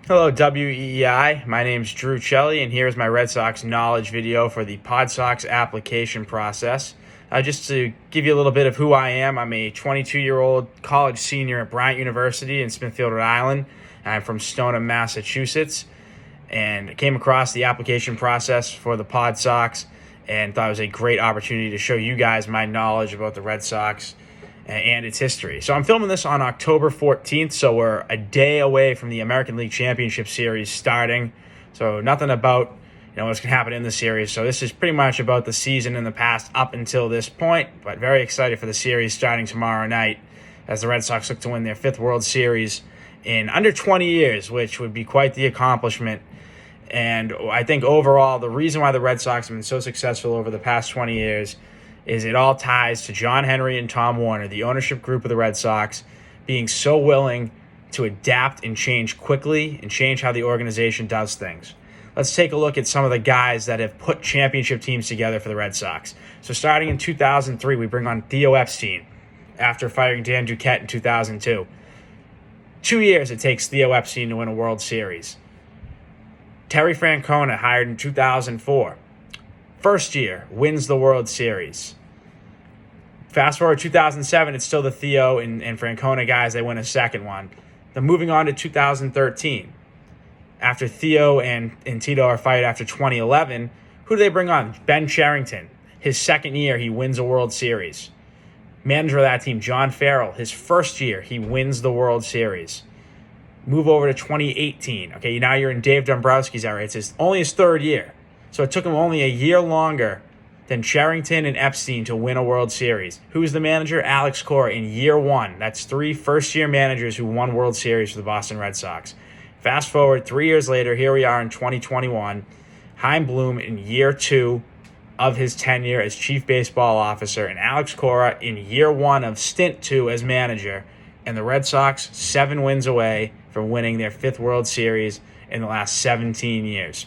Hello, WEEI. My name's Drew Celli, and here's my Red Sox knowledge video for the PodSox application process. Just to give you a little bit of who I am, I'm a 22-year-old college senior at Bryant University in Smithfield, Rhode Island. I'm from Stoneham, Massachusetts, and came across the application process for the PodSox and thought it was a great opportunity to show you guys my knowledge about the Red Sox and its history. So I'm filming this on October 14th, so we're a day away from the American League Championship Series starting. So nothing about what's going to happen in the series. So this is pretty much about the season in the past up until this point, but very excited for the series starting tomorrow night as the Red Sox look to win their 5th World Series in under 20 years, which would be quite the accomplishment. And I think overall, the reason why the Red Sox have been so successful over the past 20 years is it all ties to John Henry and Tom Warner, the ownership group of the Red Sox, being so willing to adapt and change quickly and change how the organization does things. Let's take a look at some of the guys that have put championship teams together for the Red Sox. So starting in 2003, we bring on Theo Epstein after firing Dan Duquette in 2002. 2 years it takes Theo Epstein to win a World Series. Terry Francona, hired in 2004. First year, wins the World Series. Fast forward 2007, it's still the Theo and Francona guys. They win a second one. Then moving on to 2013. After Theo and Tito are fired after 2011, who do they bring on? Ben Cherington. His second year, he wins a World Series. Manager of that team, John Farrell. His first year, he wins the World Series. Move over to 2018. Okay, now you're in Dave Dombrowski's era. It's only his third year. So it took him only a year longer than Cherington and Epstein to win a World Series. Who's the manager? Alex Cora in year one. That's 3 first-year managers who won World Series for the Boston Red Sox. Fast forward 3 years later, here we are in 2021. Chaim Bloom in year 2 of his tenure as chief baseball officer, and Alex Cora in year 1 of stint 2 as manager. And the Red Sox 7 wins away from winning their 5th World Series in the last 17 years.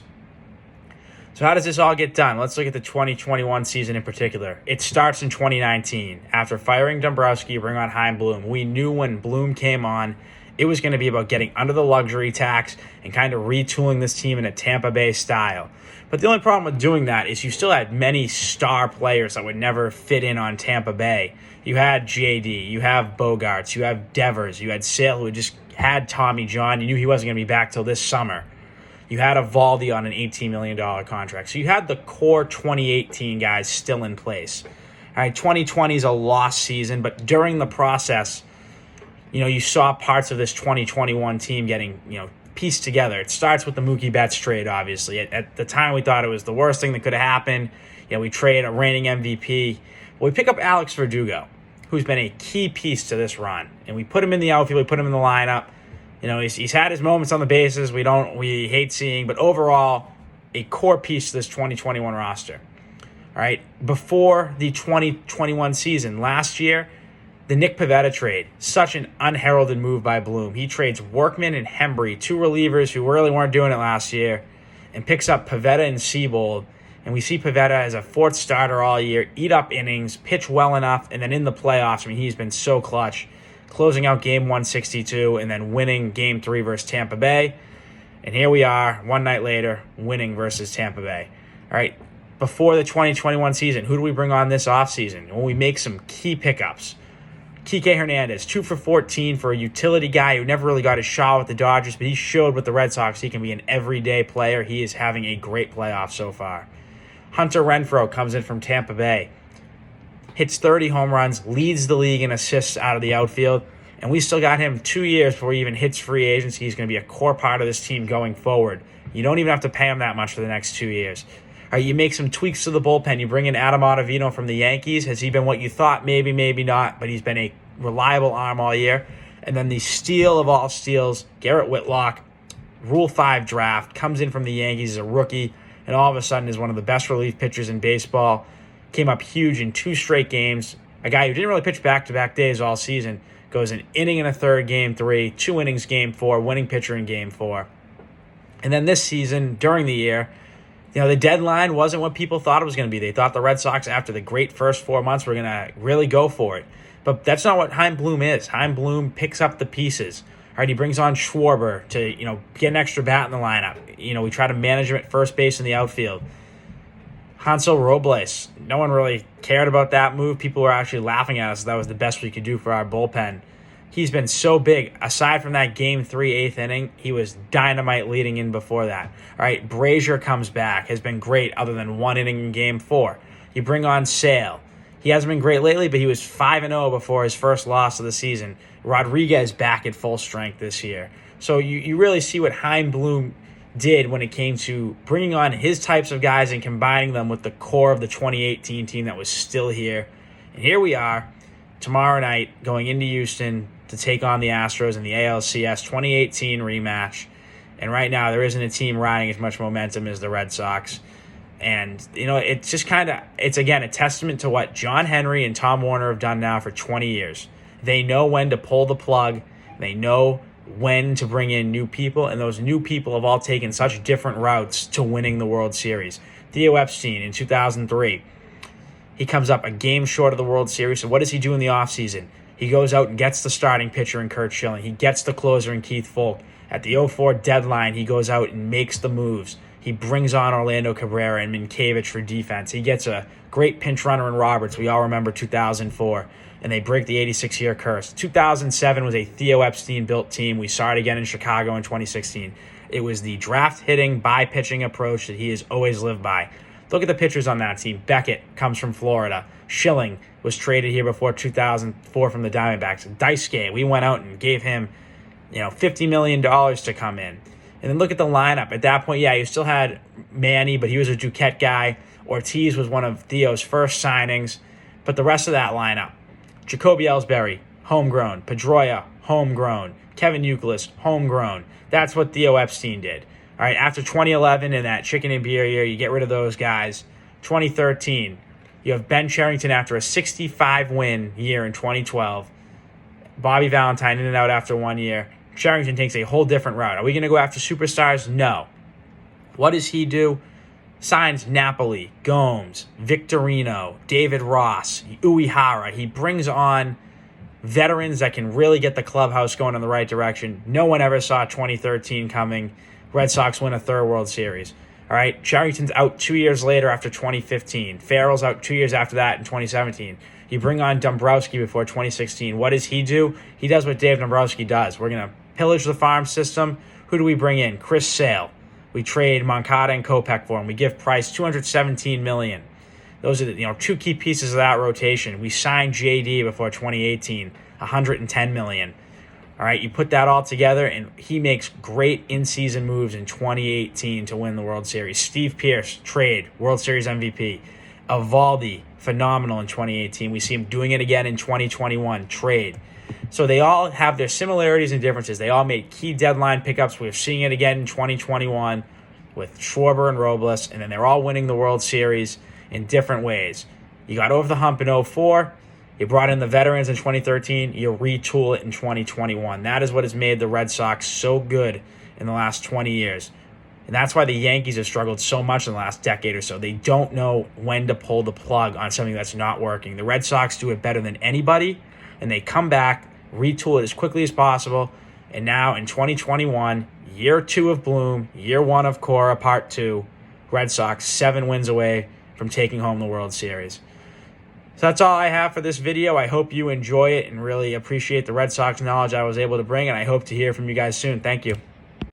So how does this all get done? Let's look at the 2021 season in particular. It starts in 2019. After firing Dombrowski, you bring on Chaim Bloom. We knew when Bloom came on, it was going to be about getting under the luxury tax and kind of retooling this team in a Tampa Bay style. But the only problem with doing that is you still had many star players that would never fit in on Tampa Bay. You had JD, you have Bogarts, you have Devers, you had Sale, who just had Tommy John. You knew he wasn't going to be back till this summer. You had Evaldi on an $18 million contract. So you had the core 2018 guys still in place. All right, 2020 is a lost season, but during the process, you saw parts of this 2021 team getting, pieced together. It starts with the Mookie Betts trade, obviously. At the time, we thought it was the worst thing that could have happened. We trade a reigning MVP. But we pick up Alex Verdugo, who's been a key piece to this run. And we put him in the outfield, we put him in the lineup. He's had his moments on the bases we hate seeing, but overall, a core piece to this 2021 roster. All right, before the 2021 season, last year, the Nick Pivetta trade, such an unheralded move by Bloom. He trades Workman and Hembry, 2 relievers who really weren't doing it last year, and picks up Pivetta and Seabold. And we see Pivetta as a 4th starter all year, eat up innings, pitch well enough, and then in the playoffs, he's been so clutch. Closing out Game 162 and then winning Game 3 versus Tampa Bay. And here we are, one night later, winning versus Tampa Bay. All right, before the 2021 season, who do we bring on this offseason? Well, we make some key pickups. Kike Hernandez, 2 for 14 for a utility guy who never really got a shot with the Dodgers, but he showed with the Red Sox he can be an everyday player. He is having a great playoff so far. Hunter Renfroe comes in from Tampa Bay. Hits 30 home runs, leads the league in assists out of the outfield, and we still got him 2 years before he even hits free agency. He's going to be a core part of this team going forward. You don't even have to pay him that much for the next 2 years. All right, you make some tweaks to the bullpen. You bring in Adam Ottavino from the Yankees. Has he been what you thought? Maybe, maybe not, but he's been a reliable arm all year. And then the steal of all steals, Garrett Whitlock, Rule 5 draft, comes in from the Yankees as a rookie, and all of a sudden is one of the best relief pitchers in baseball. Came up huge in 2 straight games. A guy who didn't really pitch back-to-back days all season goes an inning and a third Game 3, 2 innings Game 4, winning pitcher in Game 4. And then this season, during the year, the deadline wasn't what people thought it was going to be. They thought the Red Sox, after the great first 4 months, were going to really go for it. But that's not what Chaim Bloom is. Chaim Bloom picks up the pieces. All right, he brings on Schwarber to, get an extra bat in the lineup. We try to manage him at first base in the outfield. Hansel Robles, no one really cared about that move. People were actually laughing at us. That was the best we could do for our bullpen. He's been so big. Aside from that Game 3 eighth inning, he was dynamite leading in before that. All right, Brazier comes back, has been great other than 1 inning in Game 4. You bring on Sale. He hasn't been great lately, but he was 5-0 before his first loss of the season. Rodriguez back at full strength this year. So you really see what Chaim Bloom did when it came to bringing on his types of guys and combining them with the core of the 2018 team that was still here. And here we are tomorrow night going into Houston to take on the Astros in the ALCS 2018 rematch. And right now there isn't a team riding as much momentum as the Red Sox. And, it's just it's again a testament to what John Henry and Tom Warner have done now for 20 years. They know when to pull the plug. They know when to bring in new people, and those new people have all taken such different routes to winning the World Series. Theo Epstein in 2003, he comes up a game short of the World Series. So what does he do in the offseason? He goes out and gets the starting pitcher in Kurt Schilling. He gets the closer in Keith Foulke. At the 04 deadline, he goes out and makes the moves. He brings on Orlando Cabrera and Minkiewicz for defense. He gets a great pinch runner in Roberts. We all remember 2004. And they break the 86-year curse. 2007 was a Theo Epstein-built team. We saw it again in Chicago in 2016. It was the draft-hitting, by-pitching approach that he has always lived by. Look at the pitchers on that team. Beckett comes from Florida. Schilling was traded here before 2004 from the Diamondbacks. Daisuke, we went out and gave him $50 million to come in. And then look at the lineup. At that point, you still had Manny, but he was a Duquette guy. Ortiz was one of Theo's first signings. But the rest of that lineup, Jacoby Ellsbury, homegrown. Pedroia, homegrown. Kevin Youkilis, homegrown. That's what Theo Epstein did. All right, after 2011 and that chicken and beer year, you get rid of those guys. 2013, you have Ben Cherington after a 65-win year in 2012. Bobby Valentine in and out after 1 year. Cherington takes a whole different route. Are we going to go after superstars? No. What does he do? Signs Napoli, Gomes, Victorino, David Ross, Uehara. He brings on veterans that can really get the clubhouse going in the right direction. No one ever saw 2013 coming. Red Sox win a third World Series. All right, Cherington's out 2 years later after 2015. Farrell's out 2 years after that in 2017. You bring on Dombrowski before 2016. What does he do? He does what Dave Dombrowski does. We're going to pillage the farm system. Who do we bring in? Chris Sale. We trade Moncada and Kopech for him. We give Price $217 million. Those are the two key pieces of that rotation. We signed JD before 2018, $110 million. All right, you put that all together, and he makes great in-season moves in 2018 to win the World Series. Steve Pearce, trade, World Series MVP. Evaldi, phenomenal in 2018. We see him doing it again in 2021, trade. So they all have their similarities and differences. They all made key deadline pickups. We're seeing it again in 2021 with Schwarber and Robles, and then they're all winning the World Series in different ways. You got over the hump in 2004. You brought in the veterans in 2013. You retool it in 2021. That is what has made the Red Sox so good in the last 20 years. And that's why the Yankees have struggled so much in the last decade or so. They don't know when to pull the plug on something that's not working. The Red Sox do it better than anybody, and they come back, retool it as quickly as possible, and now in 2021, year 2 of Bloom, year 1 of Cora, part 2, Red Sox 7 wins away from taking home the World Series. So that's all I have for this video. I hope you enjoy it and really appreciate the Red Sox knowledge I was able to bring, and I hope to hear from you guys soon. Thank you.